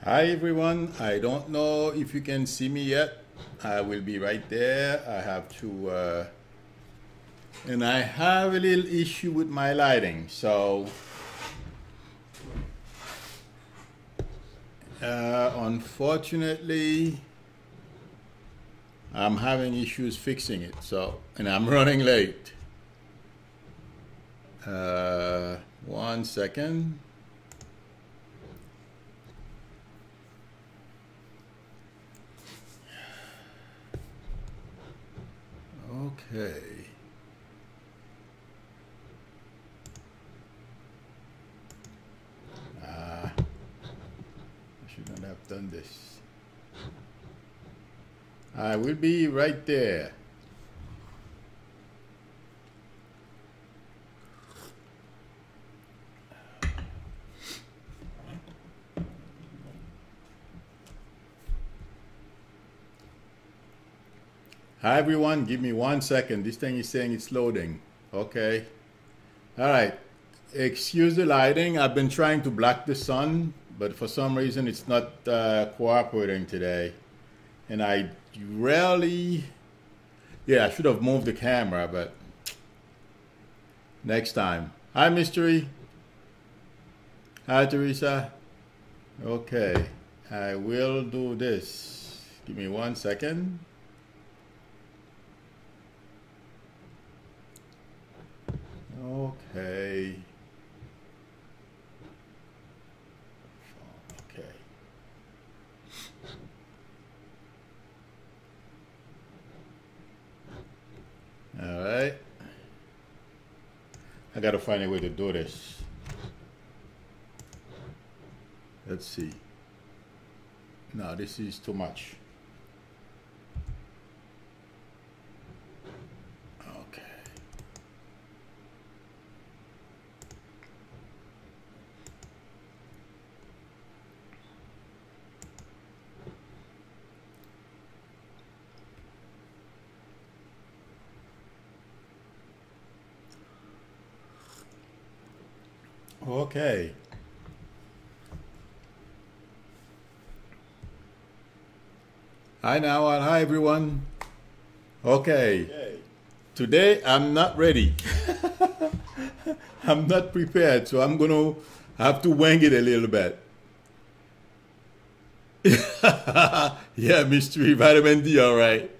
Hi everyone, I don't know if you can see me yet. I will be right there. I have to, and I have a little issue with my lighting. So, unfortunately, I'm having issues fixing it. So, and I'm running late. 1 second. Okay. I shouldn't have done this. I will be right there. Hi everyone, give me 1 second. This thing is saying it's loading. Okay. All right. Excuse the lighting. I've been trying to block the sun, but for some reason it's not cooperating today. And I rarely, yeah, I should have moved the camera, but next time. Hi, Mystery. Hi, Teresa. Okay. I will do this. Give me 1 second. Okay. Okay. All right. I gotta find a way to do this. Let's see. No, this is too much. Okay. Okay. Hi now, hi everyone. Okay. Today I'm not ready. I'm not prepared, so I'm gonna have to wing it a little bit. Yeah, mystery vitamin D. All right.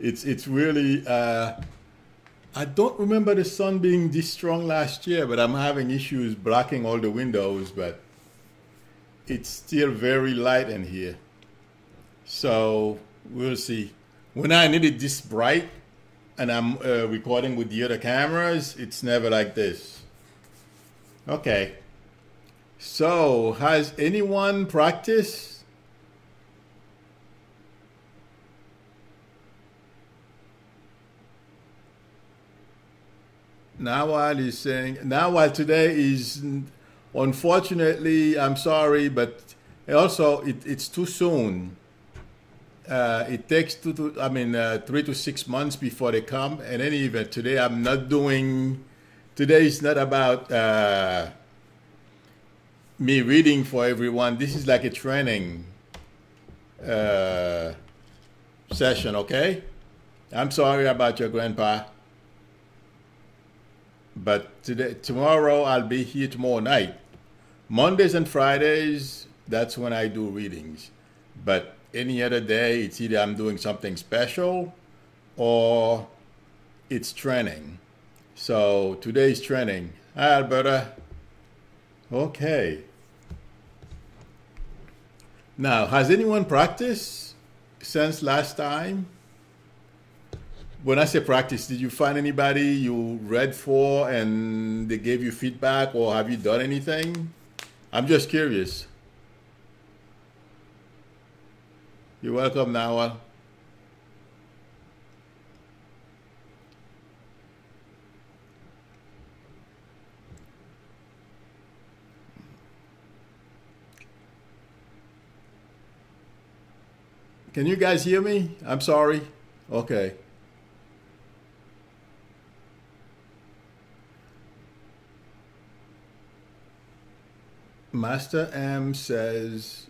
It's really. I don't remember the sun being this strong last year, but I'm having issues blocking all the windows. But it's still very light in here, so we'll see. When I need it this bright, and I'm recording with the other cameras, it's never like this. Okay. So, has anyone practiced? Nawal is saying, Nawal today is, unfortunately, I'm sorry, but also it's too soon. It takes 3 to 6 months before they come. And any event, today I'm not doing, today is not about me reading for everyone. This is like a training session, okay? I'm sorry about your grandpa. But tomorrow I'll be here tomorrow night. Mondays and Fridays, that's when I do readings. But any other day, it's either I'm doing something special or it's training. So today's training. Hi, Alberta. Okay. Now, has anyone practiced since last time? When I say practice, did you find anybody you read for and they gave you feedback, or have you done anything? I'm just curious. You're welcome, Nawal. Can you guys hear me? I'm sorry. Okay. Master M says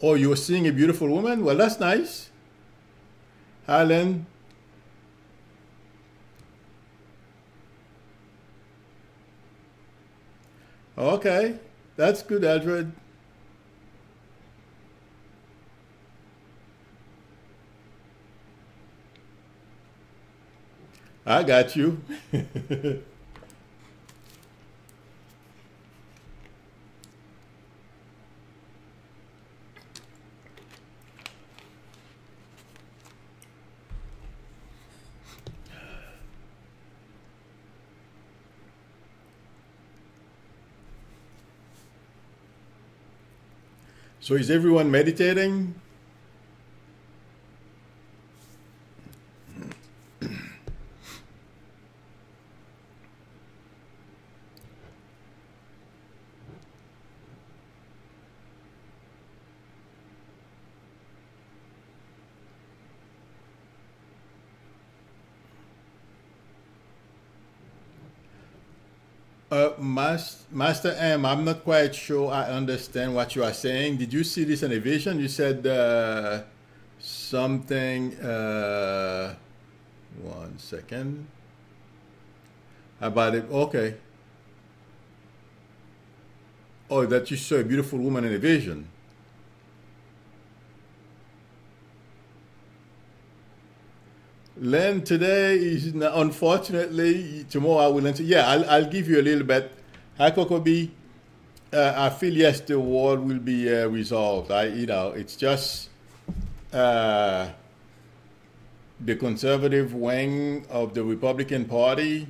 Oh, you're seeing a beautiful woman? Well, that's nice. Hi, Len. Okay, that's good, Edward. I got you. So is everyone meditating? Master M, I'm not quite sure I understand what you are saying. Did you see this in a vision? You said something. One second. About it. Okay. Oh, that you saw a beautiful woman in a vision. Len, today is unfortunately tomorrow I will answer. Yeah, I'll give you a little bit. Hi, Kokobi. I feel yes, the war will be resolved. It's just uh, the conservative wing of the Republican Party.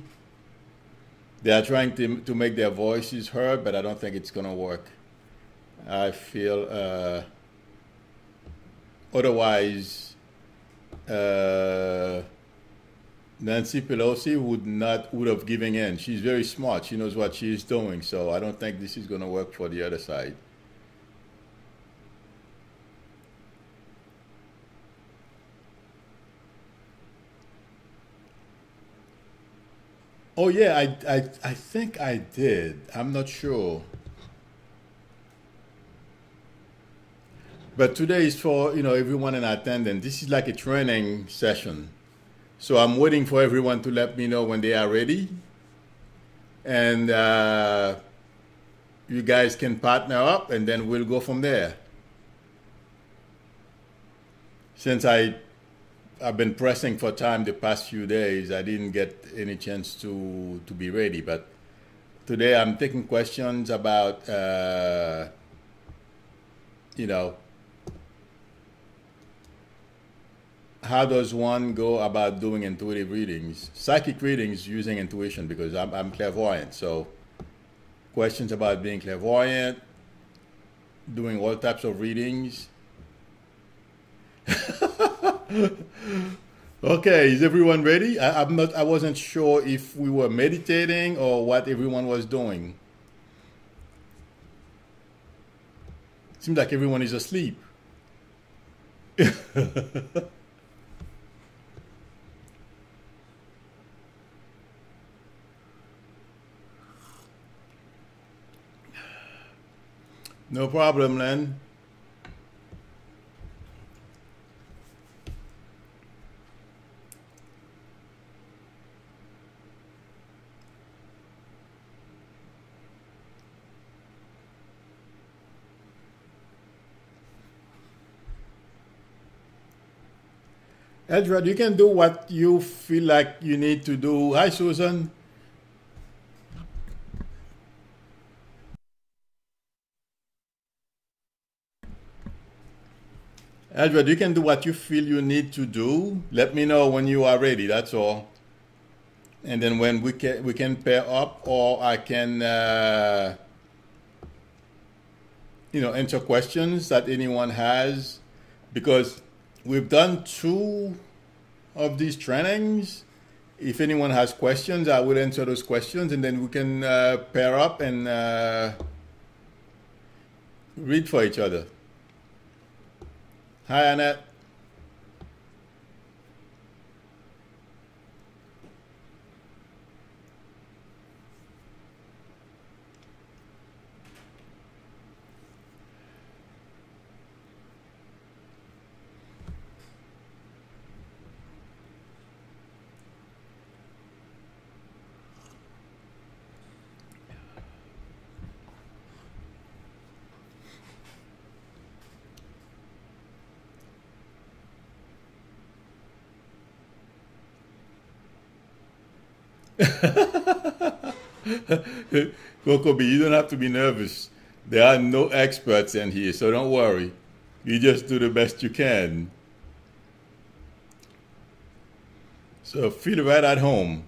They are trying to make their voices heard, but I don't think it's gonna work. I feel otherwise. Uh, Nancy Pelosi would have given in. She's very smart. She knows what she's doing. So I don't think this is going to work for the other side. Oh yeah, I think I did. I'm not sure. But today is for everyone in attendance. This is like a training session. So I'm waiting for everyone to let me know when they are ready, and you guys can partner up, and then we'll go from there. Since I've been pressing for time the past few days, I didn't get any chance to be ready. But today I'm taking questions about you know how does one go about doing intuitive readings, psychic readings using intuition, because I'm clairvoyant. So questions about being clairvoyant, doing all types of readings. Okay, is everyone ready? I wasn't sure if we were meditating or what everyone was doing. Seems like everyone is asleep. No problem, Len. Edward, you can do what you feel like you need to do. Hi, Susan. Edward, you can do what you feel you need to do. Let me know when you are ready. That's all. And then when we can pair up, or I can answer questions that anyone has, because we've done two of these trainings. If anyone has questions, I will answer those questions, and then we can pair up and read for each other. Hi, Annette. Kokobi, you don't have to be nervous. There are no experts in here, so don't worry. You just do the best you can. So feel right at home.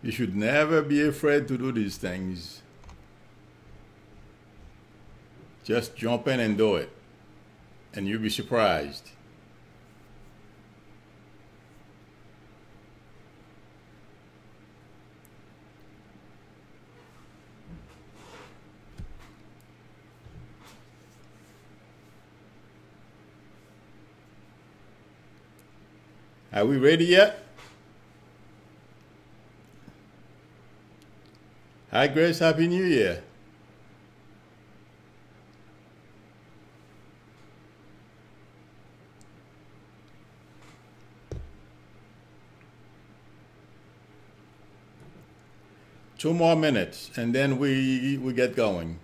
You should never be afraid to do these things. Just jump in and do it, and you'll be surprised. Are we ready yet? Hi, Grace. Happy New Year. Two more minutes, and then we get going.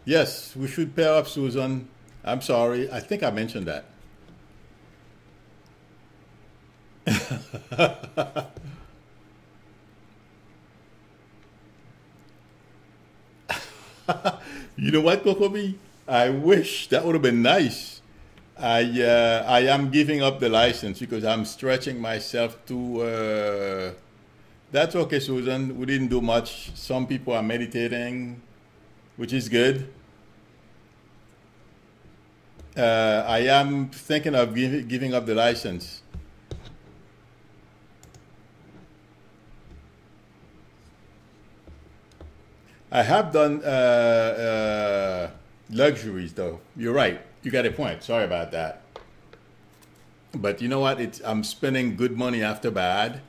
Yes, we should pair up, Susan. I'm sorry. I think I mentioned that. You know what, Kokobi? I wish that would have been nice. I am giving up the license because I'm stretching myself to. That's okay, Susan. We didn't do much. Some people are meditating, which is good. I am thinking of giving up the license. I have done luxuries, though. You're right. You got a point. Sorry about that. But you know what? I'm spending good money after bad.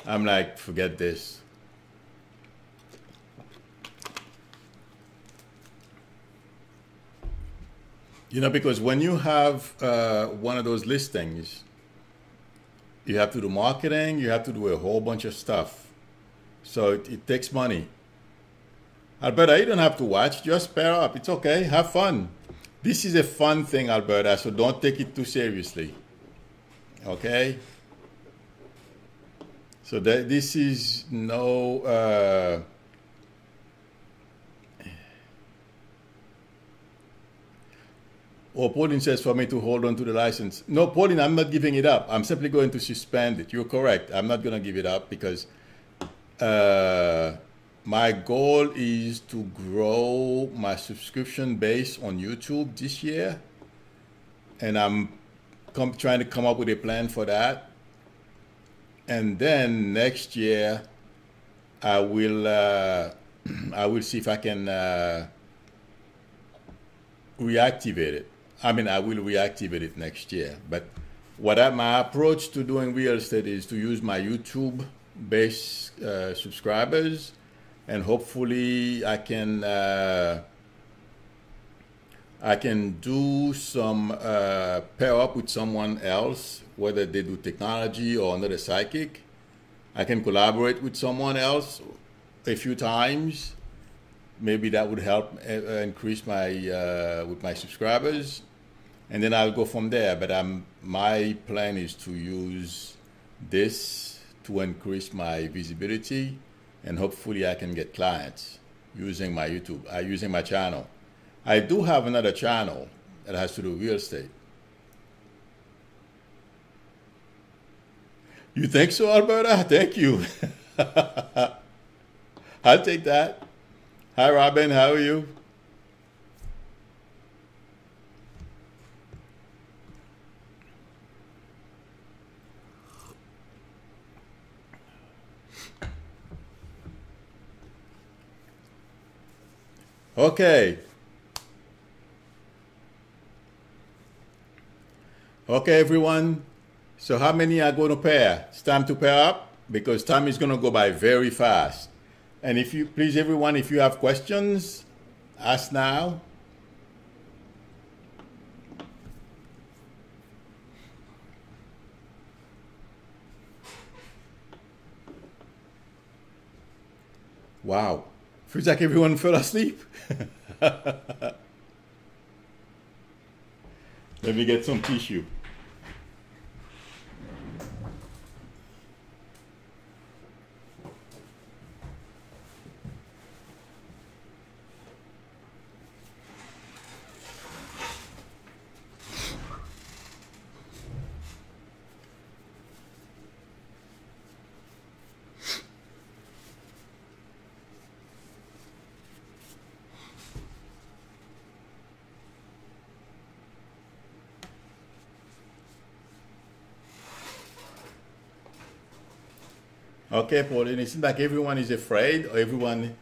I'm like, forget this. You know, because when you have one of those listings, you have to do marketing, you have to do a whole bunch of stuff. So it takes money. Alberta, you don't have to watch, just pair up. It's okay, have fun. This is a fun thing, Alberta, so don't take it too seriously. Okay? So this is no... Oh, Pauline says for me to hold on to the license. No, Pauline, I'm not giving it up. I'm simply going to suspend it. You're correct. I'm not going to give it up because my goal is to grow my subscription base on YouTube this year. And I'm trying to come up with a plan for that. And then next year, I will see if I can reactivate it. I mean, I will reactivate it next year. But my approach to doing real estate is to use my YouTube-based subscribers, and hopefully I can do some pair up with someone else, whether they do technology or another psychic. I can collaborate with someone else a few times. Maybe that would help increase my with my subscribers, and then I'll go from there. But my plan is to use this to increase my visibility, and hopefully I can get clients using my YouTube, using my channel. I do have another channel that has to do with real estate. You think so, Alberta? Thank you. I'll take that. Hi, Robin. How are you? Okay. Okay, everyone. So how many are going to pair? It's time to pair up because time is going to go by very fast. And if you, please, everyone, if you have questions, ask now. Wow. Feels like everyone fell asleep. Let me get some tissue. Okay, Pauline, it seems like everyone is afraid, or everyone,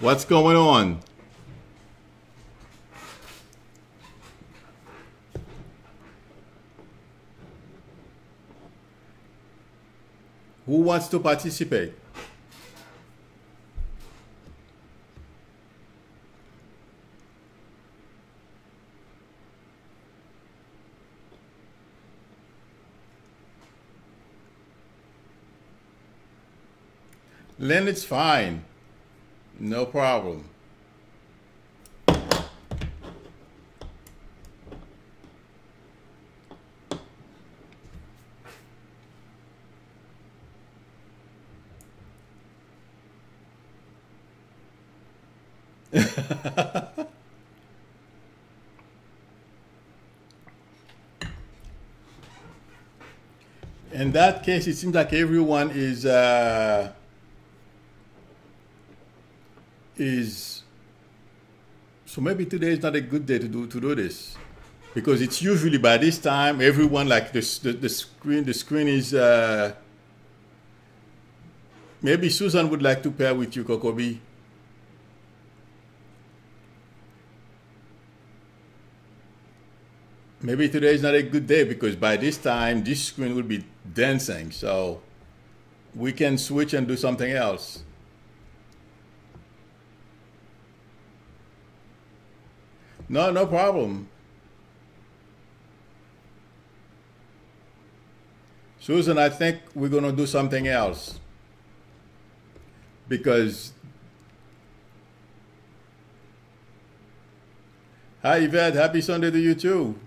what's going on? Who wants to participate? Len, it's fine. No problem. In that case, it seems like everyone is so maybe today is not a good day to do this, because it's usually by this time everyone, like the screen is maybe Susan would like to pair with you, Kokobi. Maybe today is not a good day because by this time this screen will be dancing, so we can switch and do something else. No, no problem. Susan, I think we're going to do something else. Because... Hi, Yvette. Happy Sunday to you, too.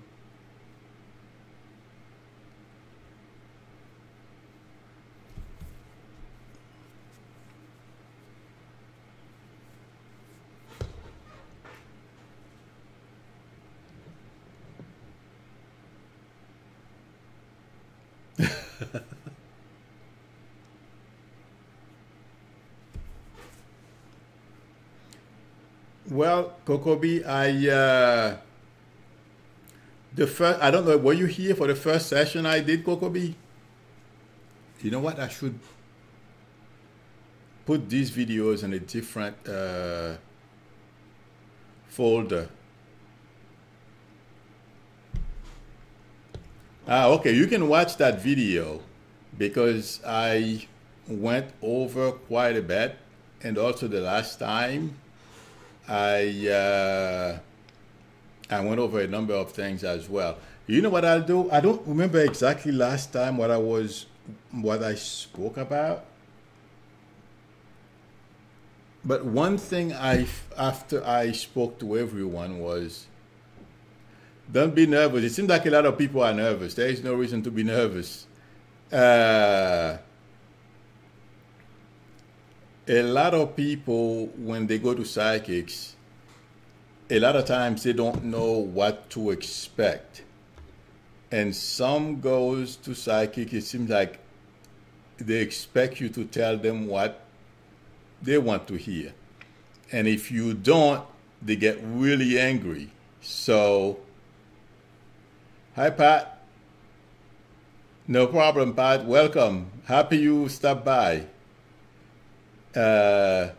Well, Kokobi, I don't know, were you here for the first session I did, Kokobi? You know what? I should put these videos in a different folder. Okay, you can watch that video because I went over quite a bit, and also the last time I went over a number of things as well. You know what I'll do? I don't remember exactly last time what I spoke about. But one thing after I spoke to everyone was, don't be nervous. It seems like a lot of people are nervous. There is no reason to be nervous. A lot of people, when they go to psychics, a lot of times they don't know what to expect. And some goes to psychic, it seems like they expect you to tell them what they want to hear. And if you don't, they get really angry. So, hi, Pat. No problem, Pat. Welcome. Happy you stopped by. In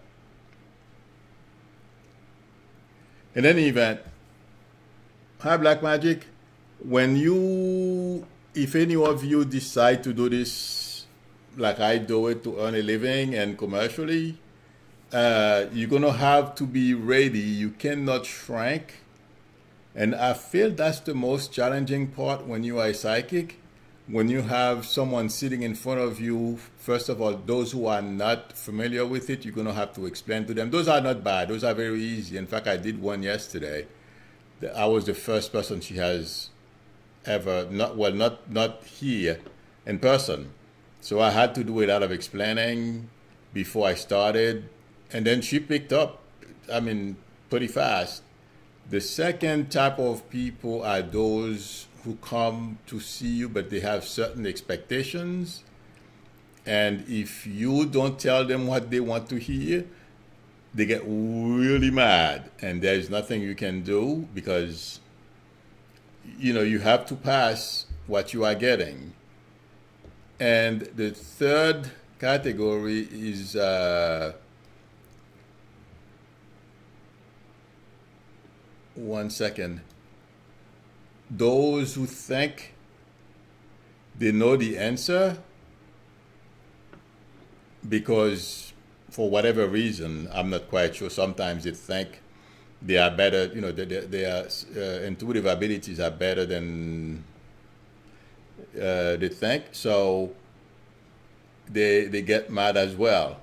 any event, hi, Black Magic. If any of you decide to do this like I do it to earn a living and commercially, you're going to have to be ready. You cannot shrink. And I feel that's the most challenging part when you are a psychic. when you have someone sitting in front of you, first of all, those who are not familiar with it, you're going to have to explain to them. Those are not bad. Those are very easy. In fact, I did one yesterday. I was the first person she has ever, not here in person. So I had to do it out of explaining before I started. And then she picked up, I mean, pretty fast. The second type of people are those who come to see you, but they have certain expectations. And if you don't tell them what they want to hear, they get really mad. And there's nothing you can do because, you know, you have to pass what you are getting. And the third category is one second. Those who think they know the answer because for whatever reason, I'm not quite sure, sometimes they think they are better, you know, their intuitive abilities are better than they think, so they get mad as well.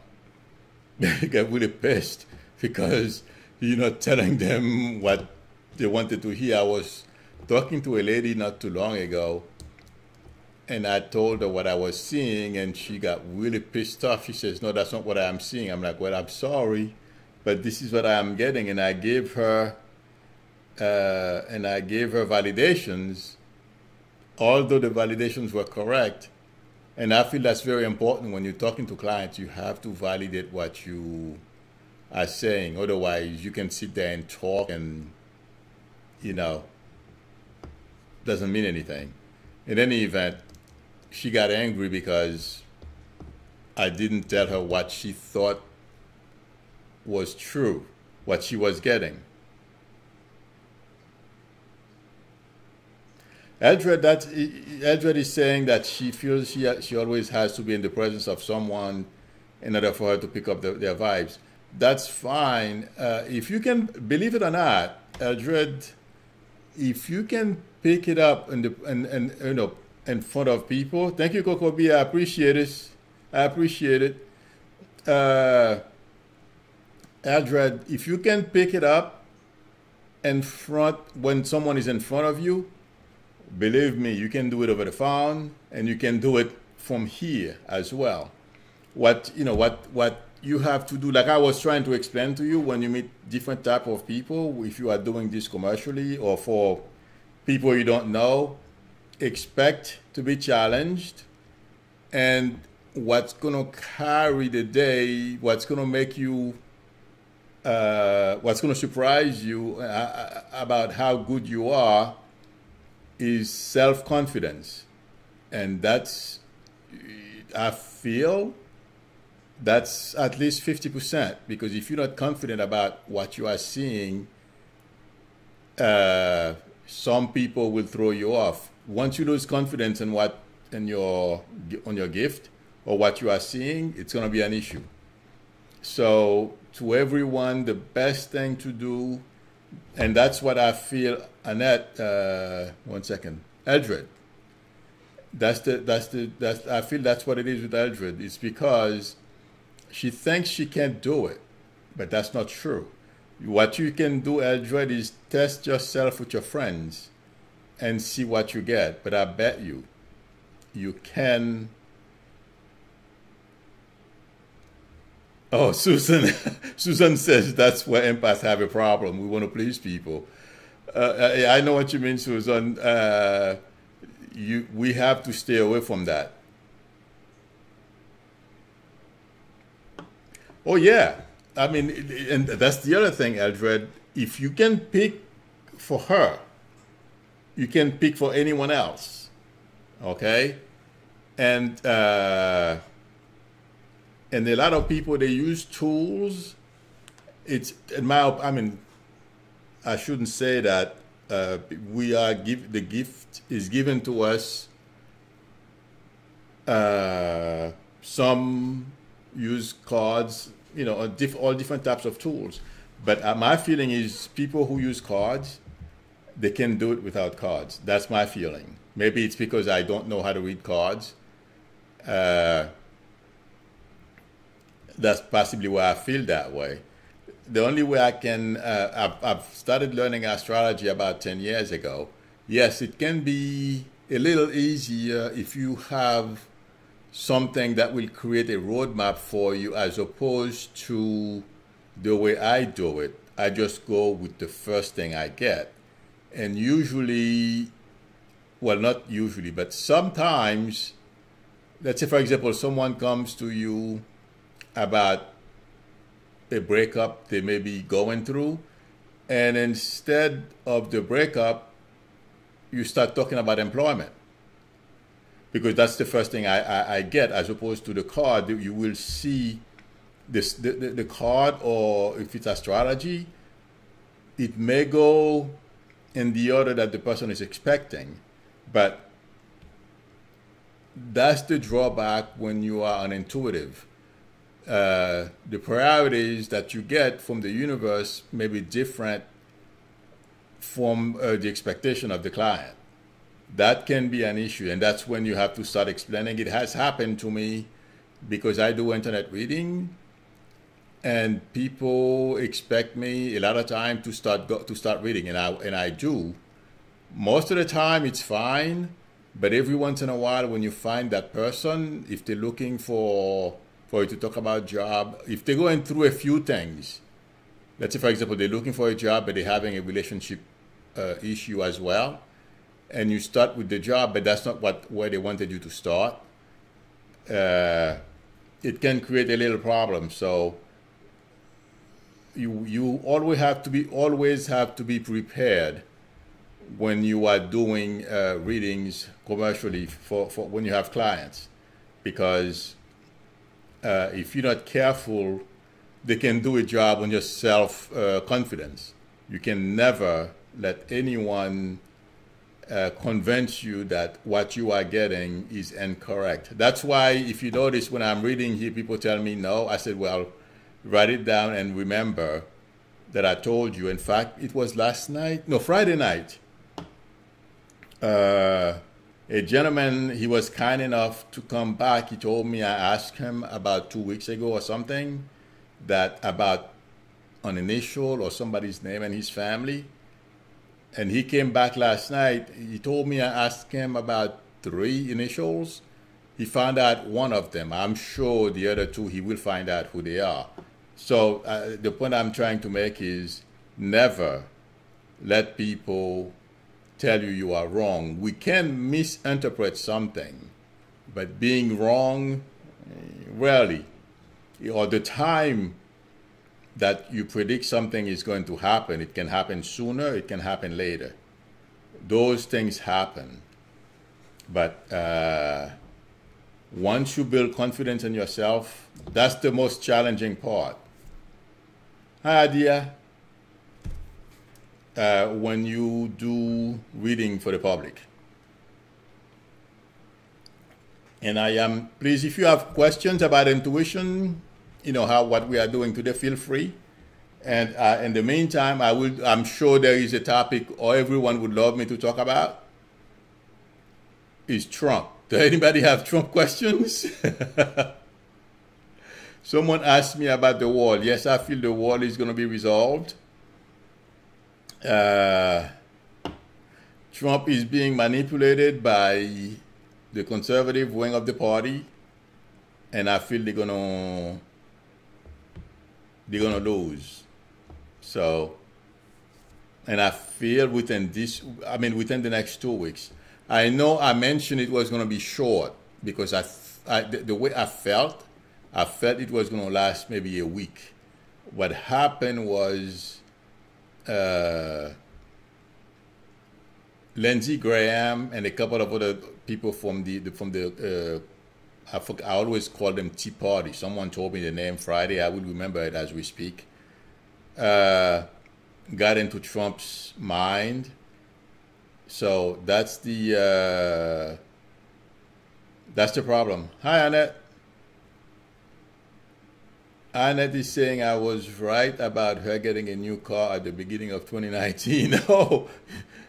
They get really pissed because you're not telling them what they wanted to hear. I was talking to a lady not too long ago, and I told her what I was seeing, and she got really pissed off. She says, "No, that's not what I'm seeing." I'm like, "Well, I'm sorry, but this is what I'm getting." And I gave her validations, although the validations were correct. And I feel that's very important when you're talking to clients. You have to validate what you are saying. Otherwise, you can sit there and talk and, you know, doesn't mean anything. In any event, she got angry because I didn't tell her what she thought was true, what she was getting. Eldred is saying that she feels she always has to be in the presence of someone in order for her to pick up their vibes. That's fine. If you can, believe it or not, Eldred, if you can pick it up in you know, in front of people. Thank you, Coco B. I appreciate it. Eldred, if you can pick it up in front when someone is in front of you, believe me, you can do it over the phone, and you can do it from here as well. What you have to do, like I was trying to explain to you, when you meet different type of people, if you are doing this commercially or for people you don't know, expect to be challenged. And what's going to carry the day, what's going to make you, what's going to surprise you about how good you are is self-confidence. And that's, I feel, that's at least 50%, because if you're not confident about what you are seeing, some people will throw you off. Once you lose confidence in on your gift or what you are seeing, it's going to be an issue. So to everyone, the best thing to do, and that's what I feel, Annette, one second, Eldred. I feel that's what it is with Eldred. It's because she thinks she can't do it, but that's not true. What you can do, Eldred, is test yourself with your friends and see what you get. But I bet you can. Oh, Susan, Susan says that's where empaths have a problem. We want to please people. I know what you mean, Susan. We have to stay away from that. Oh yeah, I mean, and that's the other thing, Eldred. If you can pick for her, you can pick for anyone else. Okay, and a lot of people, they use tools. It's I mean, I shouldn't say that. The gift is given to us. Some use cards, you know, all different types of tools. But my feeling is people who use cards, they can do it without cards. That's my feeling. Maybe it's because I don't know how to read cards. Uh, that's possibly why I feel that way. The only way I can, I've started learning astrology about 10 years ago. Yes, it can be a little easier if you have something that will create a roadmap for you as opposed to the way I do it. I just go with the first thing I get. And usually, well, not usually, but sometimes, let's say, for example, someone comes to you about a breakup they may be going through, and instead of the breakup, you start talking about employment. Because that's the first thing I get, as opposed to the card. You will see this the card, or if it's astrology, it may go in the order that the person is expecting. But that's the drawback when you are unintuitive. The priorities that you get from the universe may be different from the expectation of the client. That can be an issue, and that's when you have to start explaining. It has happened to me because I do internet reading, and people expect me a lot of time to start reading, and I do. Most of the time it's fine, but every once in a while when you find that person, if they're looking for you to talk about job, if they're going through a few things, let's say for example they're looking for a job but they're having a relationship issue as well, and you start with the job but that's not where they wanted you to start, it can create a little problem. So you always have to be prepared when you are doing readings commercially for when you have clients, because if you're not careful, they can do a job on your self-confidence. You can never let anyone convince you that what you are getting is incorrect. That's why if you notice when I'm reading here, people tell me no. I said, well, write it down and remember that I told you. In fact, it was Friday night. A gentleman, he was kind enough to come back. He told me, I asked him about 2 weeks ago or something, that about an initial or somebody's name and his family. And he came back last night. He told me I asked him about 3 initials. He found out one of them. I'm sure the other 2, he will find out who they are. So the point I'm trying to make is never let people tell you are wrong. We can misinterpret something, but being wrong, rarely. Or the time that you predict something is going to happen, it can happen sooner, it can happen later. Those things happen. But once you build confidence in yourself, that's the most challenging part. Hi, Adia. When you do reading for the public. And I am please, if you have questions about intuition, what we are doing today, feel free. And in the meantime, I'm sure there is a topic or everyone would love me to talk about, is Trump. Does anybody have Trump questions? Someone asked me about the wall. Yes, I feel the wall is going to be resolved. Trump is being manipulated by the conservative wing of the party, and I feel they're gonna lose. So, and I feel within the next 2 weeks. I know I mentioned it was gonna be short because the way I felt it was gonna last maybe a week. What happened was, Lindsey Graham and a couple of other people from the I always call them Tea Party. Someone told me the name Friday. I will remember it as we speak. Got into Trump's mind. So that's the problem. Hi, Annette. Annette is saying I was right about her getting a new car at the beginning of 2019. Oh,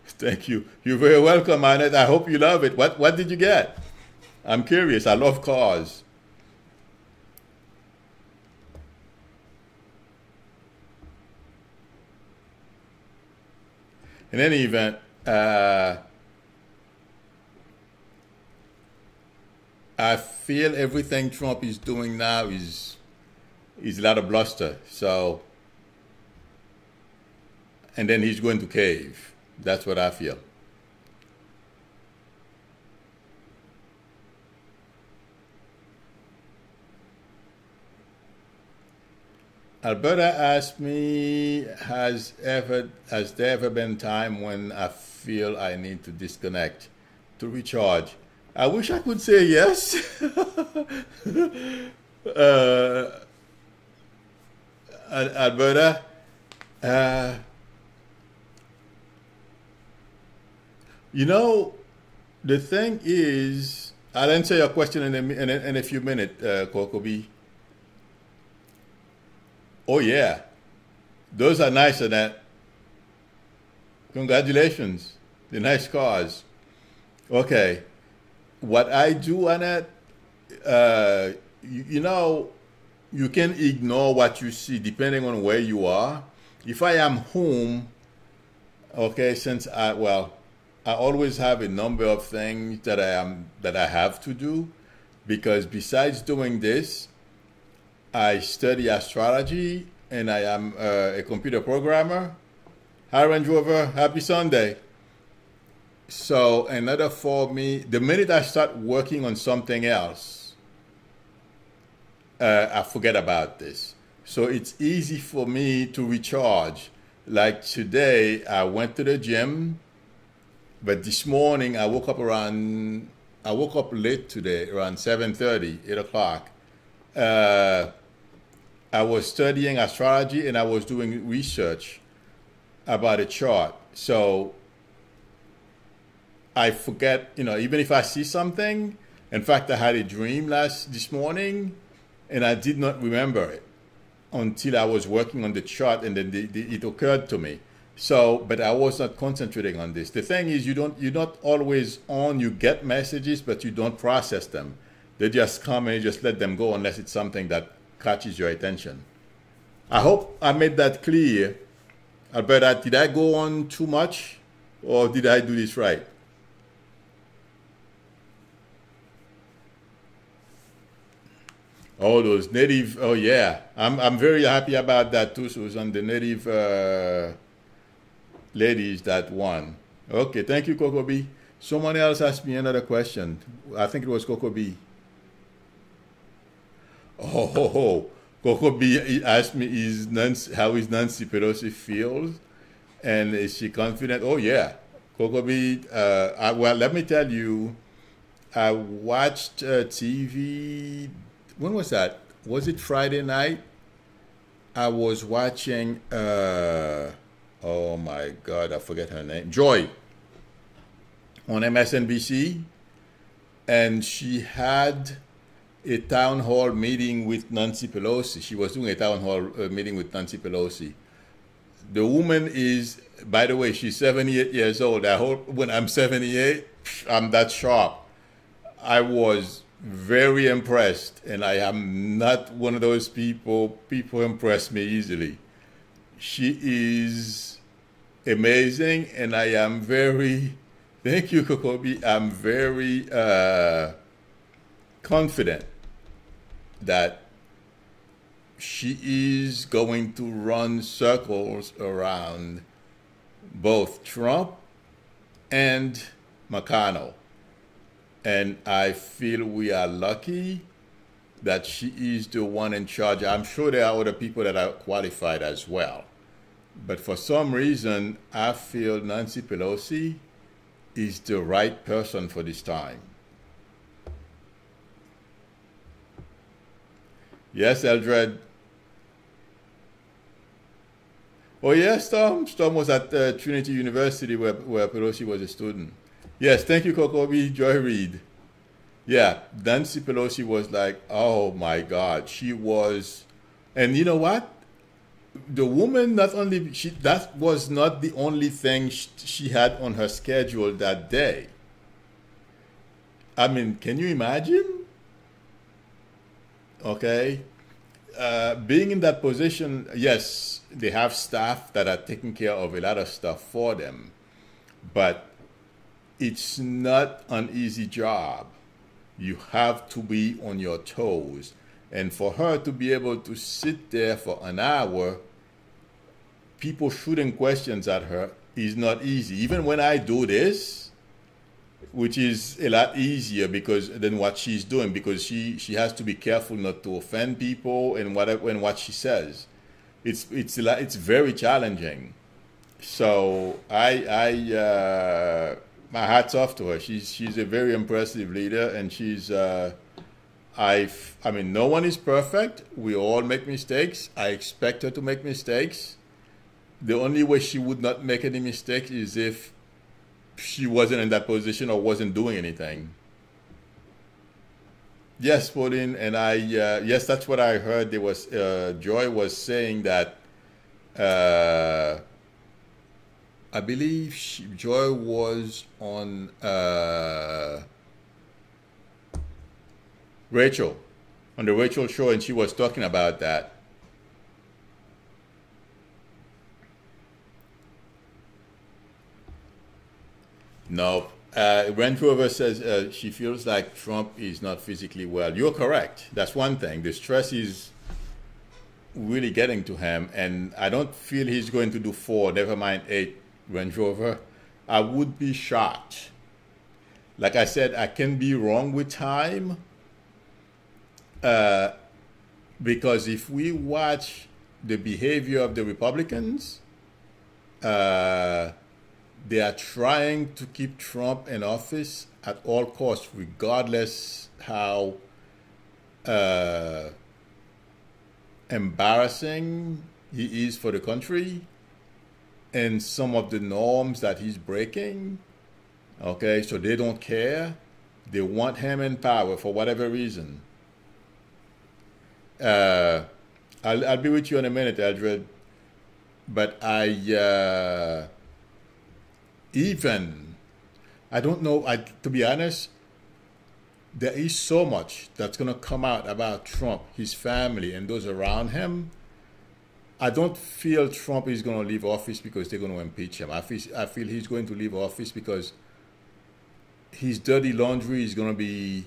thank you. You're very welcome, Annette. I hope you love it. What did you get? I'm curious. I love cars. In any event, I feel everything Trump is doing now is a lot of bluster. So, and then he's going to cave. That's what I feel. Alberta asked me, has there ever been time when I feel I need to disconnect to recharge? I wish I could say yes. Alberta, you know, the thing is, I'll answer your question in a few minutes, Kokobi. Oh yeah, those are nicer than. Congratulations, the nice cars. Okay, what I do, Annette, you know, you can ignore what you see depending on where you are. If I am home, okay, since I always have a number of things that I have to do, because besides doing this, I study astrology and I am a computer programmer. Hi, Range Rover. Happy Sunday. So, in order for me, the minute I start working on something else, I forget about this. So, it's easy for me to recharge. Like today, I went to the gym, but this morning I woke up late today, around 7:30, 8 o'clock. I was studying astrology and I was doing research about a chart. So I forget, you know, even if I see something. In fact, I had a dream this morning and I did not remember it until I was working on the chart and then it occurred to me. So, but I was not concentrating on this. The thing is, you're not always on. You get messages, but you don't process them. They just come and you just let them go unless it's something that catches your attention. I hope I made that clear. Alberta, did I go on too much or did I do this right? Oh, those native, oh yeah. I'm very happy about that too, Susan, the native ladies that won. Okay, thank you, Coco B. Someone else asked me another question. I think it was Coco B. Oh, Coco B asked me, how is Nancy Pelosi feels? And is she confident? Oh, yeah. Coco B, well, let me tell you, I watched TV. When was that? Was it Friday night? I was watching, oh my God, I forget her name. Joy on MSNBC. And she had a town hall meeting with Nancy Pelosi. She was doing a town hall meeting with Nancy Pelosi. The woman is, by the way, she's 78 years old. I hope when I'm 78, I'm that sharp. I was very impressed, and I am not one of those people impress me easily. She is amazing, and I am very, thank you, Kokobi, I'm very confident that she is going to run circles around both Trump and McConnell. And I feel we are lucky that she is the one in charge. I'm sure there are other people that are qualified as well. But for some reason, I feel Nancy Pelosi is the right person for this time. Yes, Eldred. Oh, yes, Storm. Storm was at Trinity University where Pelosi was a student. Yes, thank you, Kokobi. Joy Reid. Yeah, Nancy Pelosi was like, oh my God. She was And you know what? The woman not only she that was not the only thing she had on her schedule that day. I mean, can you imagine? Okay, being in that position, yes, they have staff that are taking care of a lot of stuff for them, but it's not an easy job. You have to be on your toes. And for her to be able to sit there for an hour, people shooting questions at her is not easy. Even when I do this, which is a lot easier because than what she's doing, because she has to be careful not to offend people and what she says. It's very challenging. So my hats off to her. She's a very impressive leader, and I mean, no one is perfect. We all make mistakes. I expect her to make mistakes. The only way she would not make any mistakes is if she wasn't in that position or wasn't doing anything. Yes, Pauline, and yes, that's what I heard. There was Joy was saying that I believe Joy was on Rachel, on the Rachel show, and she was talking about that. No, Range Rover says she feels like Trump is not physically well. You're correct. That's one thing. The stress is really getting to him, and I don't feel he's going to do 4, never mind 8 Range Rover. I would be shocked. Like I said, I can be wrong with time, because if we watch the behavior of the Republicans, they are trying to keep Trump in office at all costs, regardless how embarrassing he is for the country and some of the norms that he's breaking. Okay, so they don't care. They want him in power for whatever reason. I'll be with you in a minute, Eldred. But I don't know. To be honest, there is so much that's going to come out about Trump, his family, and those around him. I don't feel Trump is going to leave office because they're going to impeach him. I feel he's going to leave office because his dirty laundry is going to be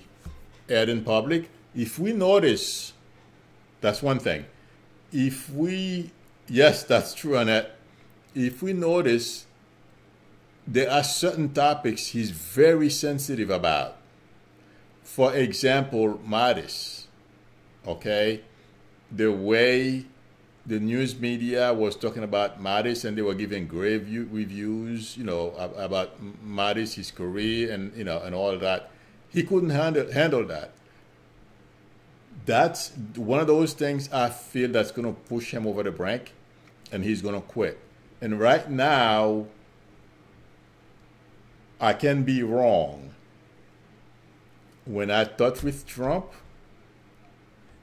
aired in public. If we notice, that's one thing. Yes, that's true, Annette. If we notice, there are certain topics he's very sensitive about. For example, Mattis, okay? The way the news media was talking about Mattis, and they were giving grave reviews, about Mattis, his career, and and all that. He couldn't handle that. That's one of those things I feel that's going to push him over the brink, and he's going to quit. And right now, I can be wrong. When I thought with Trump,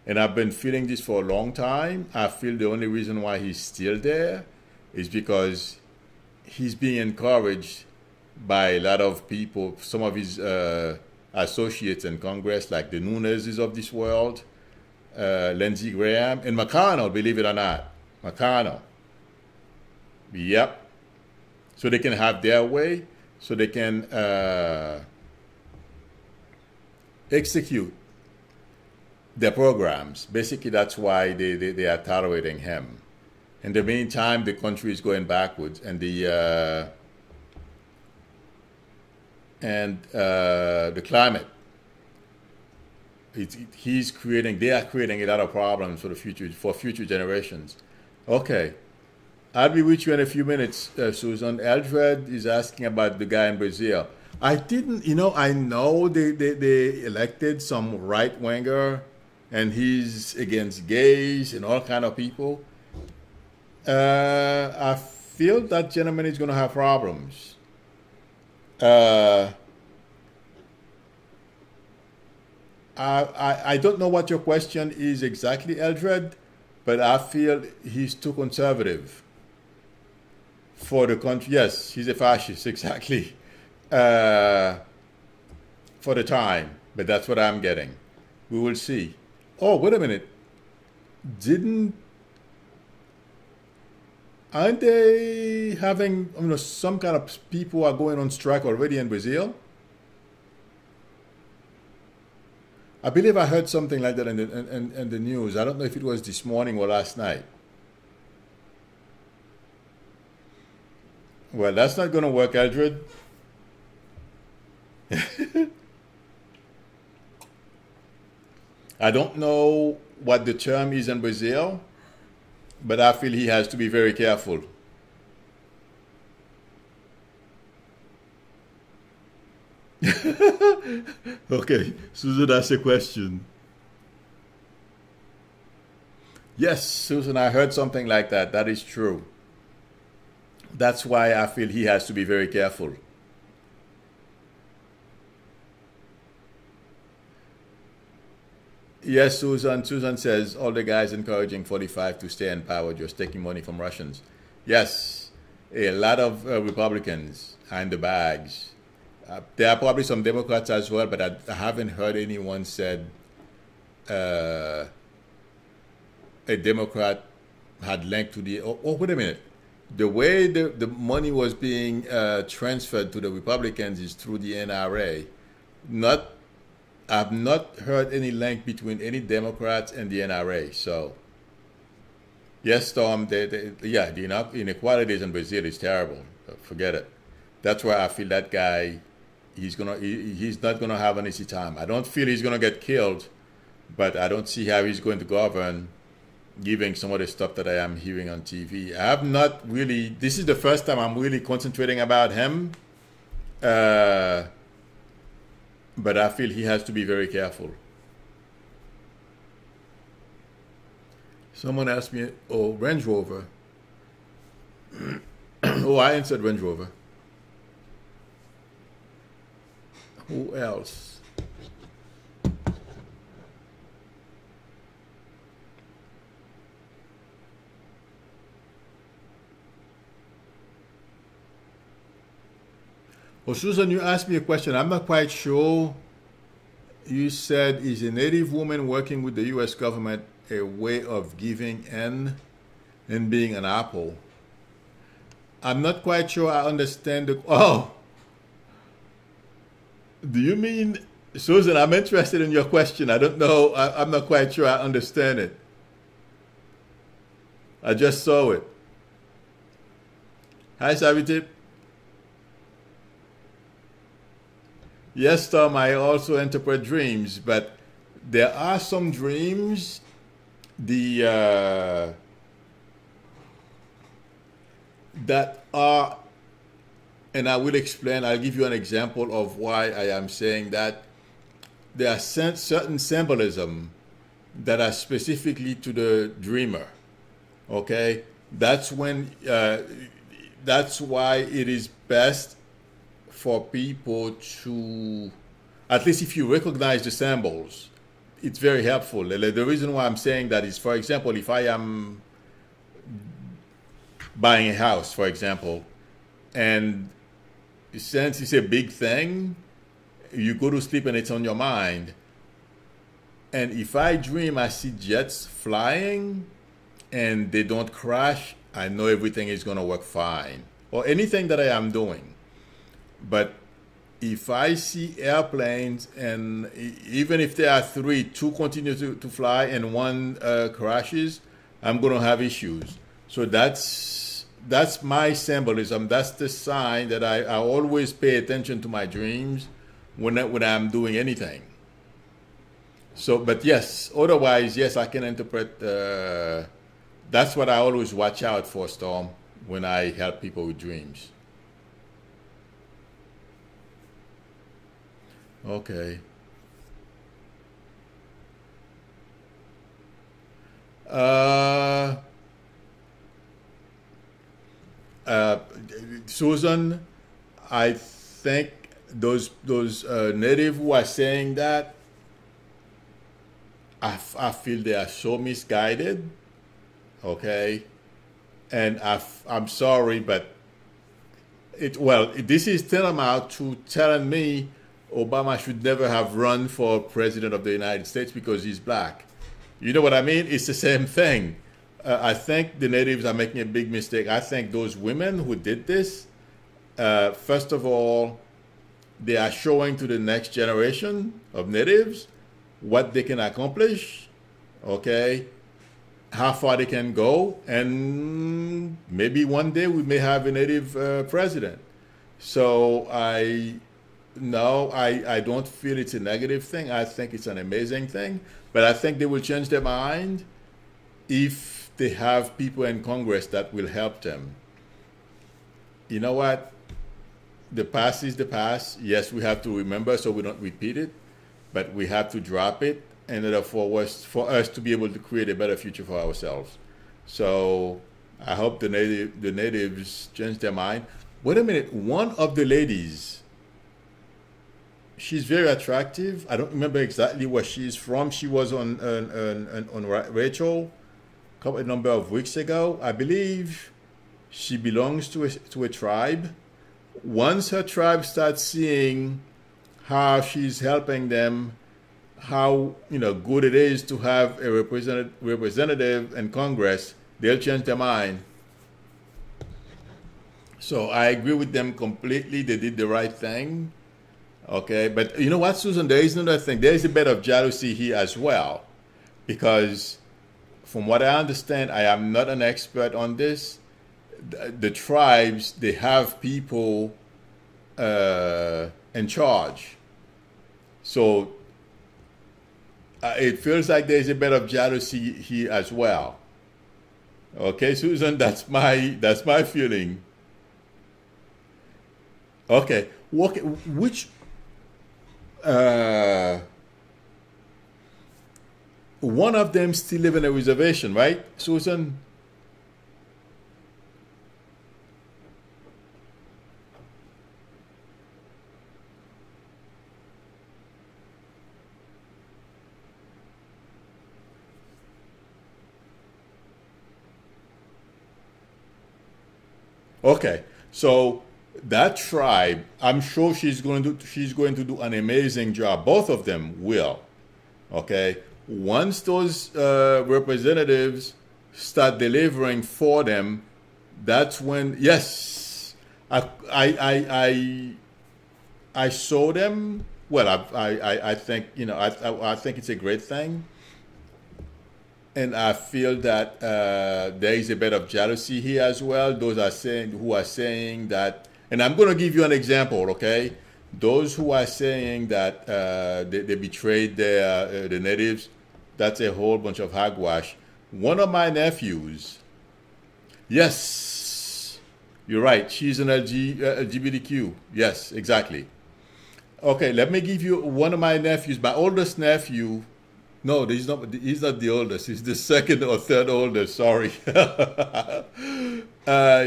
and I've been feeling this for a long time, I feel the only reason why he's still there is because he's being encouraged by a lot of people, some of his associates in Congress, like the Nuneses of this world, Lindsey Graham, and McConnell, believe it or not. McConnell. Yep. So they can have their way, so they can execute their programs. Basically, that's why they are tolerating him. In the meantime, the country is going backwards, and the climate. They are creating a lot of problems for future generations. Okay, I'll be with you in a few minutes, Susan. Eldred is asking about the guy in Brazil. I didn't, I know they elected some right winger, and he's against gays and all kind of people. I feel that gentleman is going to have problems. I don't know what your question is exactly, Eldred, but I feel he's too conservative for the country. Yes, he's a fascist, exactly, uh, for the time. But that's what I'm getting. We will see. Oh, wait a minute. Didn't Aren't they having, some kind of people are going on strike already in Brazil? I believe I heard something like that in the news. I don't know if it was this morning or last night. Well, that's not going to work, Eldred. I don't know what the term is in Brazil, but I feel he has to be very careful. Okay, Susan asked a question. Yes, Susan, I heard something like that. That is true. That's why I feel he has to be very careful. Yes, Susan. Susan says all the guys encouraging 45 to stay in power, just taking money from Russians. Yes, a lot of Republicans are in the bags. There are probably some Democrats as well, but I haven't heard anyone said uh, a Democrat had linked to the. Oh, wait a minute. The way the money was being transferred to the Republicans is through the NRA. Not, I've not heard any link between any Democrats and the NRA. So, yes, Tom, yeah, the inequalities in Brazil is terrible. Forget it. That's why I feel that guy, he's not gonna have an easy time. I don't feel he's gonna get killed, but I don't see how he's going to govern, given some of the stuff that I am hearing on TV. I have not really. This is the first time I'm really concentrating about him, but I feel he has to be very careful. Someone asked me, "Oh, Range Rover." Oh, I answered Range Rover. Who else? Oh, Susan, you asked me a question. I'm not quite sure. You said, is a Native woman working with the U.S. government a way of giving in and being an apple? I'm not quite sure I understand the. Oh, do you mean, Susan, I'm interested in your question. I don't know. I'm not quite sure I understand it. I just saw it. Hi, Savitip. Yes, Tom, I also interpret dreams, but there are some dreams, that are, and I will explain, I'll give you an example of why I am saying that. There are certain symbolism that are specifically to the dreamer, okay? That's why it is best for people to, at least if you recognize the symbols, it's very helpful. The reason why I'm saying that is, for example, if I am buying a house, for example, and since it's a big thing, you go to sleep and it's on your mind. And if I dream I see jets flying and they don't crash, I know everything is going to work fine. Or anything that I am doing. But if I see airplanes, and even if there are three, two continue to fly and one crashes, I'm going to have issues. So that's my symbolism. That's the sign that I always pay attention to my dreams when I'm doing anything. So, but yes, otherwise, yes, I can interpret. That's what I always watch out for, Storm, when I help people with dreams. Okay. Uh, Susan, I think those native who are saying that, I feel they are so misguided. okay? And I'm sorry, but this is tantamount to telling me Obama should never have run for president of the United States because he's black. You know what I mean? It's the same thing. I think the natives are making a big mistake. I think those women who did this, first of all, they are showing to the next generation of natives what they can accomplish, okay, how far they can go, and maybe one day we may have a native president. So I don't feel it's a negative thing. I think it's an amazing thing, but I think they will change their mind if they have people in Congress that will help them. You know what? The past is the past. Yes, we have to remember so we don't repeat it, but we have to drop it in order for us to be able to create a better future for ourselves. So I hope the natives change their mind. Wait a minute. One of the ladies, she's very attractive. I don't remember exactly where she's from. She was on Rachel a number of weeks ago. I believe she belongs to a tribe. Once her tribe starts seeing how she's helping them, how good it is to have a representative in Congress, they'll change their mind. So I agree with them completely. They did the right thing. Okay, but you know what, Susan? There is another thing. There is a bit of jealousy here as well, because from what I understand, I am not an expert on this. The tribes, they have people in charge. So it feels like there's a bit of jealousy here as well. Okay, Susan, that's my feeling. Okay, which one of them still live in a reservation, right, Susan? Okay, so that tribe, I'm sure she's going to do an amazing job. Both of them will. Okay, once those representatives start delivering for them, that's when, yes, I saw them. Well, I think I think it's a great thing. And I feel that there is a bit of jealousy here as well. Those who are saying that, and I'm going to give you an example, okay? Those who are saying that they betrayed the natives, that's a whole bunch of hogwash. One of my nephews, yes, you're right, she's an LGBTQ. Yes, exactly. Okay, let me give you one of my nephews, my oldest nephew. No, he's not the oldest. He's the second or third oldest. Sorry.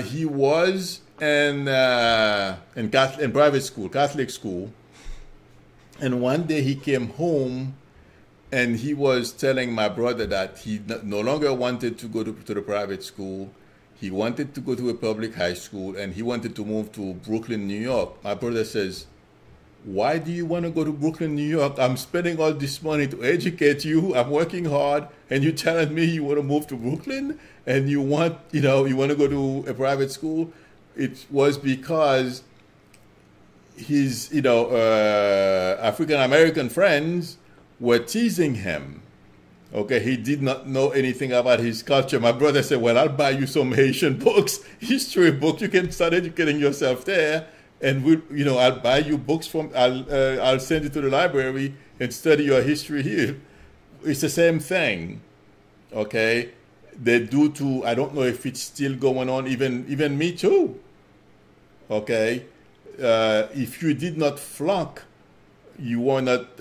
He was in private school, Catholic school. And one day he came home and he was telling my brother that he no longer wanted to go to the private school. He wanted to go to a public high school and he wanted to move to Brooklyn, New York. My brother says, "Why do you want to go to Brooklyn, New York? I'm spending all this money to educate you. I'm working hard, and you're telling me you want to move to Brooklyn and you want to go to a private school?" It was because his African American friends were teasing him. Okay, he did not know anything about his culture. My brother said, "Well, I'll buy you some Haitian books, history books. You can start educating yourself there." And I'll buy you books I'll send you to the library and study your history here. It's the same thing, okay? They do to, I don't know if it's still going on, even me too, okay? If you did not flunk, you were not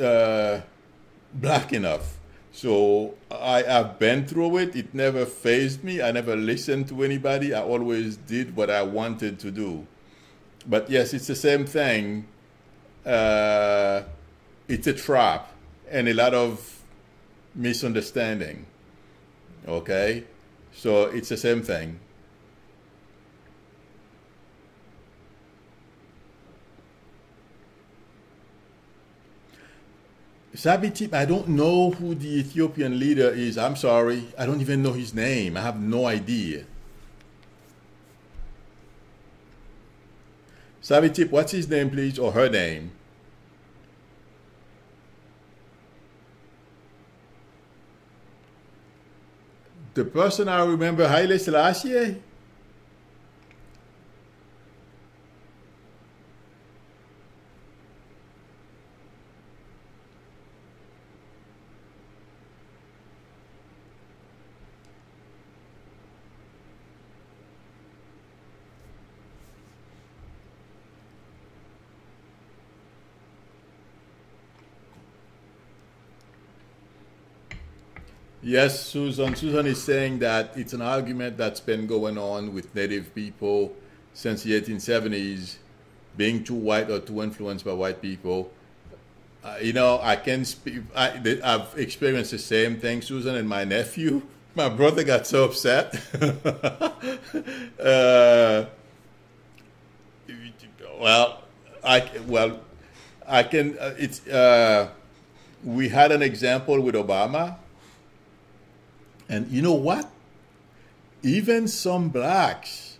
black enough. So I have been through it. It never fazed me. I never listened to anybody. I always did what I wanted to do. But yes, it's the same thing. It's a trap and a lot of misunderstanding. Okay? So it's the same thing. Sabitip, I don't know who the Ethiopian leader is. I'm sorry. I don't even know his name. I have no idea. Sabitip, what's his name, please, or her name? The person I remember, Haile Selassie. Yes, Susan. Susan is saying that it's an argument that's been going on with Native people since the 1870s, being too white or too influenced by white people. I can speak. I've experienced the same thing, Susan, and my nephew. My brother got so upset. uh, well, well, I can. It's. We had an example with Obama, and you know what? Even some blacks,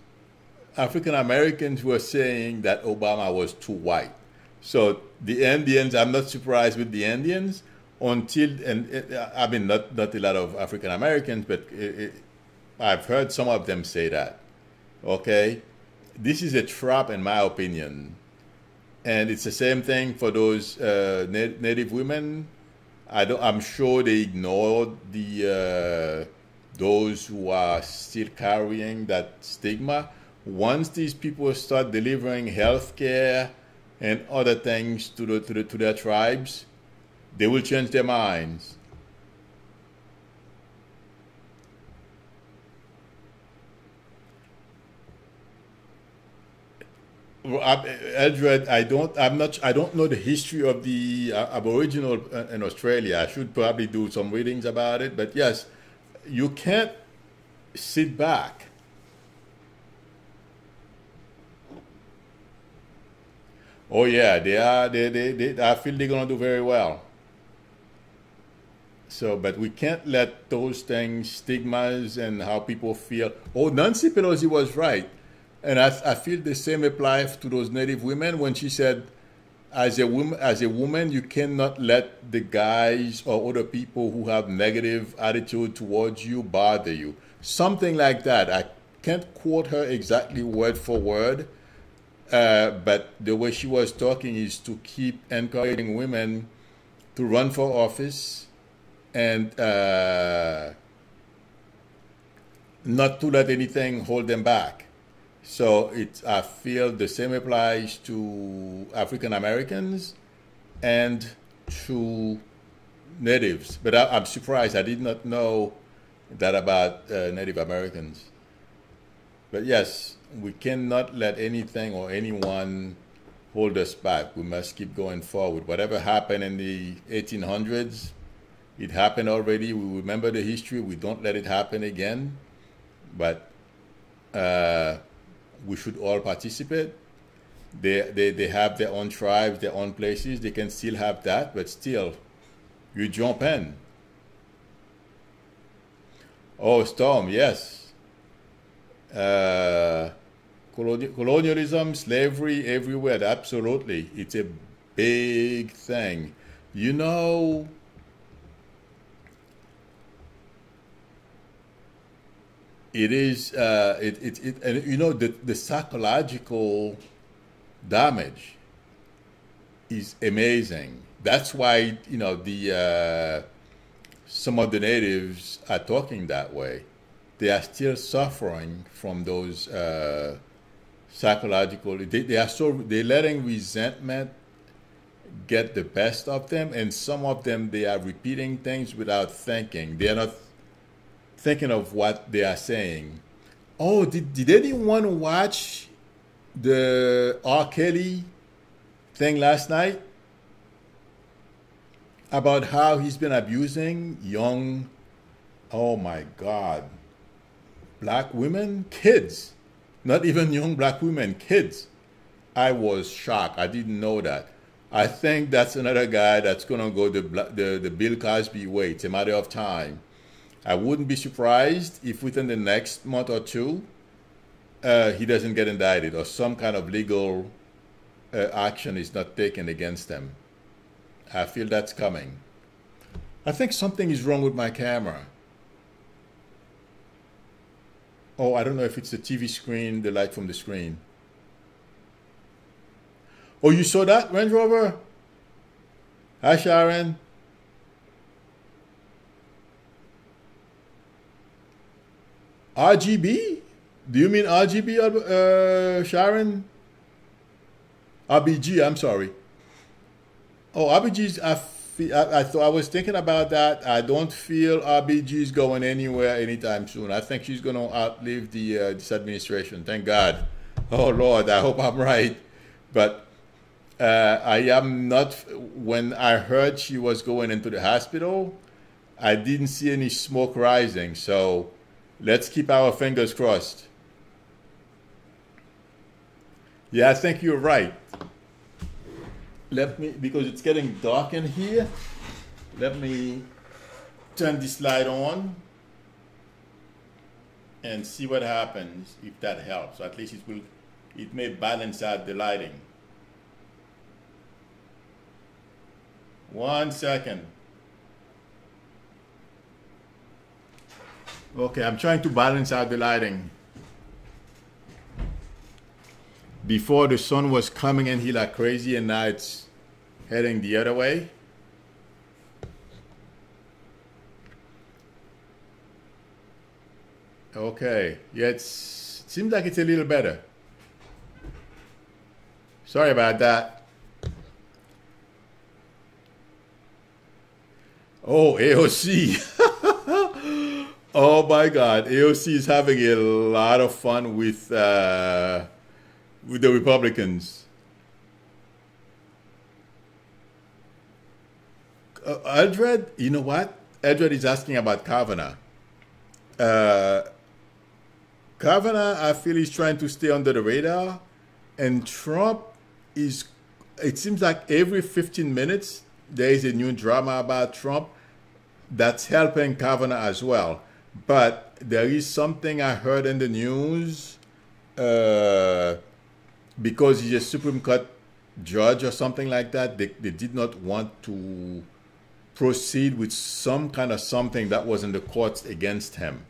African Americans, were saying that Obama was too white. So the Indians, I'm not surprised with the Indians until, and I mean, not a lot of African Americans, but I've heard some of them say that. Okay, this is a trap, in my opinion, and it's the same thing for those Native women. I'm sure they ignored the those who are still carrying that stigma. Once these people start delivering health care and other things to their tribes, they will change their minds. Eldred, I don't know the history of the Aboriginal in Australia. I should probably do some readings about it. But yes, you can't sit back. Oh yeah, they are. I feel they're gonna do very well. So, but we can't let those things, stigmas, and how people feel. Oh, Nancy Pelosi was right, and I feel the same applies to those Native women when she said, as a woman, you cannot let the guys or other people who have negative attitude towards you bother you. Something like that. I can't quote her exactly word for word, but the way she was talking is to keep encouraging women to run for office and not to let anything hold them back. So I feel the same applies to African Americans and to natives. But I'm surprised. I did not know that about Native Americans. But yes, we cannot let anything or anyone hold us back. We must keep going forward. Whatever happened in the 1800s, it happened already. We remember the history. We don't let it happen again. But we should all participate. They have their own tribes, their own places. They can still have that, but still, you jump in. Oh, Storm, yes. Uh, Colonialism, slavery, everywhere. Absolutely, it's a big thing. You know, it is. And you know the psychological damage is amazing. That's why the some of the natives are talking that way. They are still suffering from those psychological. They're letting resentment get the best of them, and some of them they are repeating things without thinking. They are not thinking of what they are saying. Oh, did anyone watch the R. Kelly thing last night about how he's been abusing young? Oh my God. black women, kids, not even young black women, kids. I was shocked. I didn't know that. I think that's another guy that's going to go the Bill Cosby way. It's a matter of time. I wouldn't be surprised if within the next month or two, he doesn't get indicted or some kind of legal action is not taken against him. I feel that's coming. I think something is wrong with my camera. Oh, I don't know if it's the TV screen, the light from the screen. Oh, you saw that, Range Rover? Hi, Sharon. RGB? Do you mean RGB, Sharon? RBG, I'm sorry. Oh, RBG's, I thought I was thinking about that. I don't feel RBG's going anywhere anytime soon. I think she's going to outlive this administration. Thank God. Oh, Lord, I hope I'm right. But I am not, when I heard she was going into the hospital, I didn't see any smoke rising. So let's keep our fingers crossed. Yeah, I think you're right. Let me, because it's getting dark in here, let me turn this light on and see what happens, if that helps. At least it may balance out the lighting. 1 second. Okay, I'm trying to balance out the lighting. Before the sun was coming in here like crazy, and now it's heading the other way. Okay, yeah, it seems like it's a little better. Sorry about that. Oh, AOC. Oh my God, AOC is having a lot of fun with the Republicans. Eldred, you know what? Eldred is asking about Kavanaugh. Kavanaugh, I feel he's trying to stay under the radar. And Trump is, it seems like every 15 minutes, there is a new drama about Trump that's helping Kavanaugh as well. But there is something I heard in the news, because he's a Supreme Court judge or something like that, they did not want to proceed with some kind of something that was in the courts against him.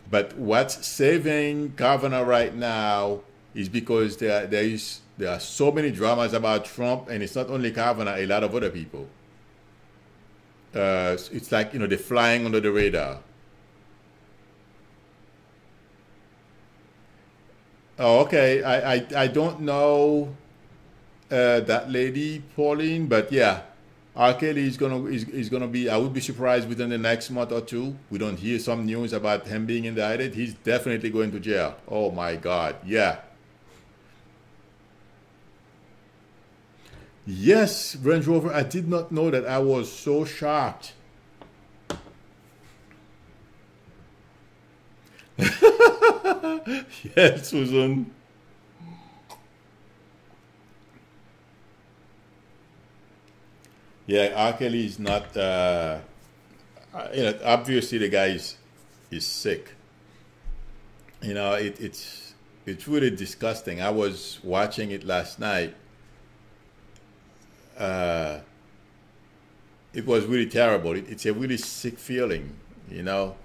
But what's saving Kavanaugh right now is because there are so many dramas about Trump, and it's not only Kavanaugh, a lot of other people. It's like, you know, they're flying under the radar. Oh, okay. I don't know that lady, Pauline, but yeah, R. Kelly is gonna be. I would be surprised within the next month or two we don't hear some news about him being indicted. He's definitely going to jail. Oh my God, yeah. Yes, Range Rover. I did not know that. I was so shocked. Yes, Susan. Yeah, R. Kelly is not. You know, obviously the guy is sick. You know, it's really disgusting. I was watching it last night. It was really terrible. It's a really sick feeling. You know.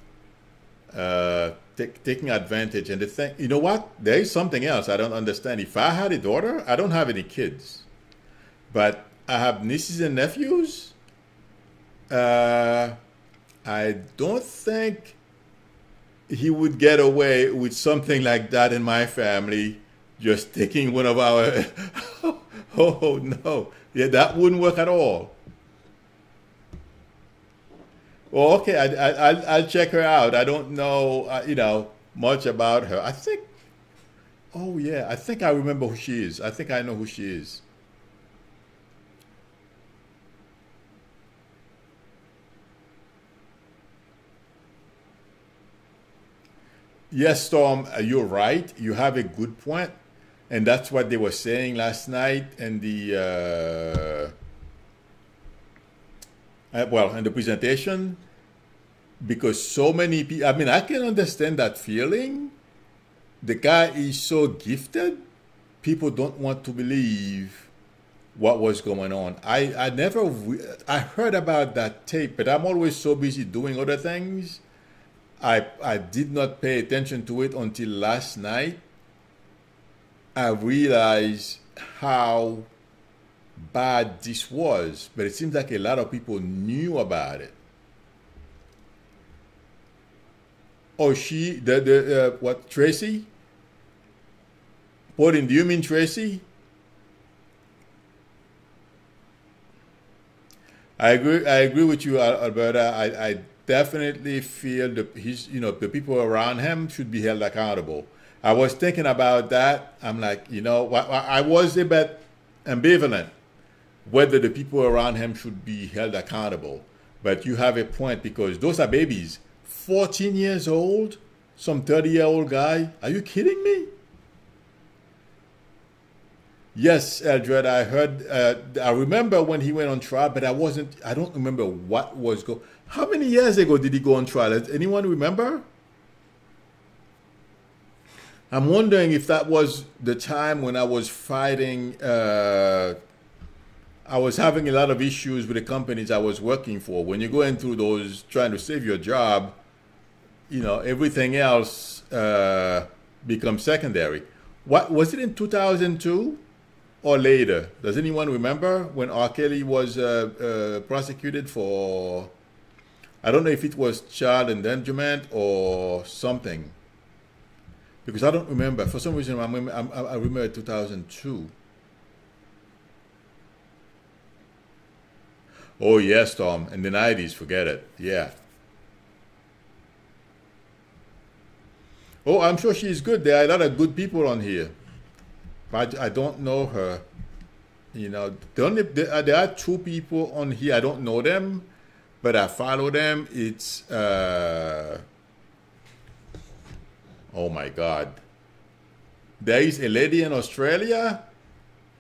Taking advantage. And the thing, you know what? There is something else I don't understand. If I had a daughter, I don't have any kids, but I have nieces and nephews. I don't think he would get away with something like that in my family, just taking one of our... Oh, no. Yeah, that wouldn't work at all. Well, okay, I'll check her out. I don't know, you know, much about her. I think, oh yeah, I think I remember who she is. I think I know who she is. Yes, Storm, you're right. You have a good point, and that's what they were saying last night. And well, in the presentation, because so many people. I mean, I can understand that feeling. The guy is so gifted. People don't want to believe what was going on. I never I heard about that tape, but I'm always so busy doing other things. I did not pay attention to it until last night. I realized how bad this was, but it seems like a lot of people knew about it. Oh, what, Tracy? Pauline, do you mean Tracy? I agree with you, Alberta. I definitely feel the people around him should be held accountable. I was thinking about that. I'm like, I was a bit ambivalent whether the people around him should be held accountable. But you have a point, because those are babies. 14 years old, some 30-year-old guy. Are you kidding me? Yes, Eldred, I heard, I remember when he went on trial, but I don't remember what was going. How many years ago did he go on trial? Does anyone remember? I'm wondering if that was the time when I was fighting, I was having a lot of issues with the companies I was working for. When you're going through those, trying to save your job, everything else becomes secondary. What was it, in 2002 or later? Does anyone remember when R. Kelly was prosecuted for, I don't know if it was child endangerment or something, because I don't remember. For some reason, I remember 2002. Oh yes, Tom. In the 90s, forget it. Yeah. Oh, I'm sure she's good. There are a lot of good people on here. But I don't know her. There are two people on here. I don't know them, but I follow them. It's oh my God. There is a lady in Australia,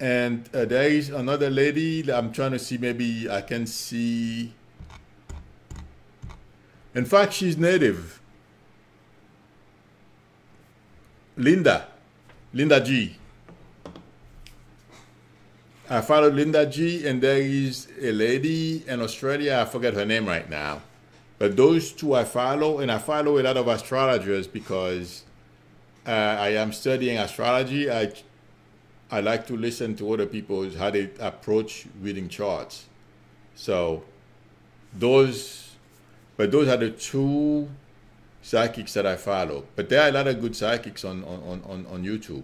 and there is another lady. I'm trying to see, maybe I can see. In fact, she's native. Linda G. I followed Linda G, and there is a lady in Australia. I forget her name right now. But those two I follow, and I follow a lot of astrologers because I am studying astrology. I like to listen to other people's, how they approach reading charts. So those are the two psychics that I follow. But there are a lot of good psychics on YouTube.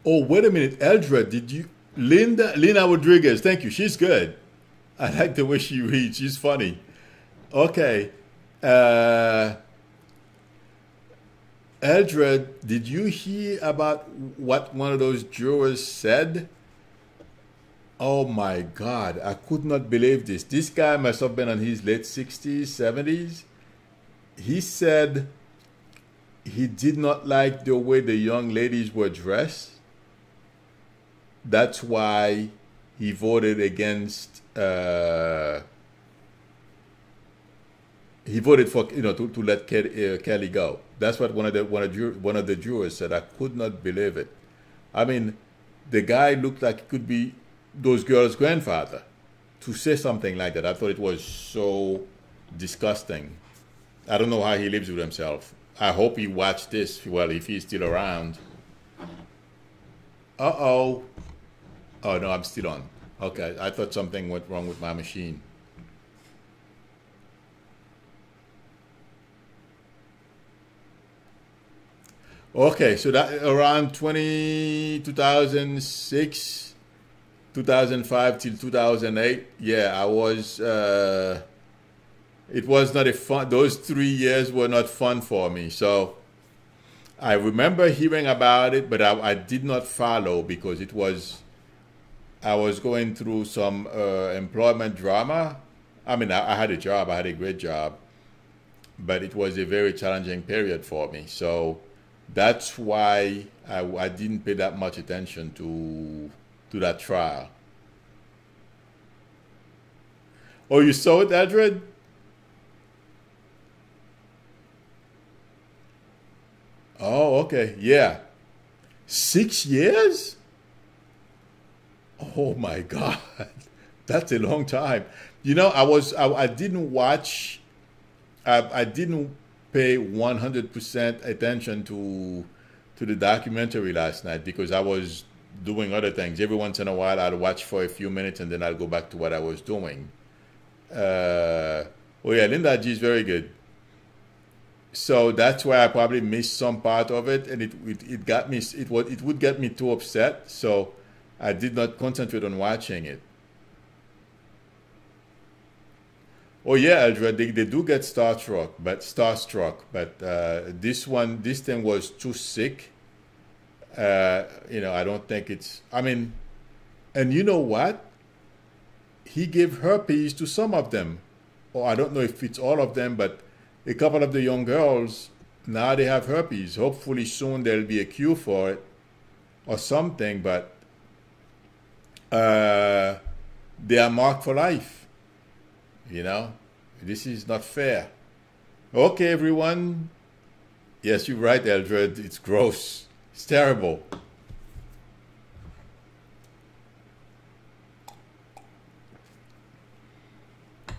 Oh, wait a minute, Eldred, did you? Lina Rodriguez, thank you. She's good. I like the way she reads. She's funny. Okay. Eldred, did you hear about what one of those jurors said? Oh my God, I could not believe this. This guy must have been in his late 60s, 70s. He said he did not like the way the young ladies were dressed. That's why he voted against. He voted for to let Kelly go. That's what one of the jurors said. I could not believe it. I mean, the guy looked like he could be those girls' grandfather. To say something like that, I thought it was so disgusting. I don't know how he lives with himself. I hope he watched this. Well, if he's still around. Uh-oh. Oh, no, I'm still on. Okay, I thought something went wrong with my machine. Okay, so that around 2006, 2005 till 2008, yeah, I was, it was not a fun, those 3 years were not fun for me. So I remember hearing about it, but I did not follow because I was going through some employment drama. I mean, I had a job, I had a great job, but it was a very challenging period for me. So that's why I didn't pay that much attention to that trial. Oh, you saw it, Edred? Oh, okay. Yeah. 6 years? Oh my God. That's a long time. You know, I didn't watch, I didn't pay 100% attention to the documentary last night because I was doing other things. Every once in a while, I'd watch for a few minutes and then I'd go back to what I was doing. Oh yeah, Linda G is very good. So that's why I probably missed some part of it, and it got me. It would get me too upset. So I did not concentrate on watching it. Oh yeah, Eldred, they do get starstruck, but this thing was too sick. You know, I don't think it's. I mean, and you know what? He gave herpes to some of them, or I don't know if it's all of them, but a couple of the young girls now they have herpes. Hopefully soon there'll be a cure for it or something, but they are marked for life. You know, this is not fair. Okay, everyone. Yes, you're right, Eldred. It's gross. It's terrible.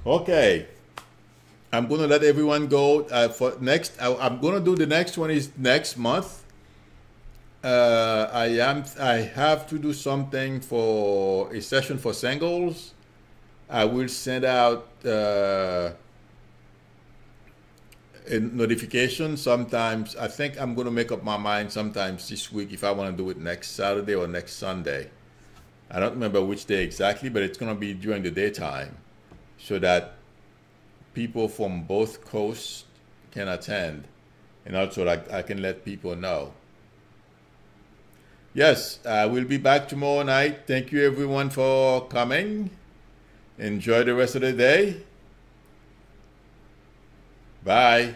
Okay. I'm going to let everyone go for next. I'm going to do the next one is next month. I have to do something for a session for singles. I will send out a notification sometimes. I think I'm going to make up my mind sometimes this week if I want to do it next Saturday or next Sunday. I don't remember which day exactly, but it's going to be during the daytime so that people from both coasts can attend, and also like I can let people know. Yes, I will be back tomorrow night. Thank you everyone for coming. Enjoy the rest of the day. Bye.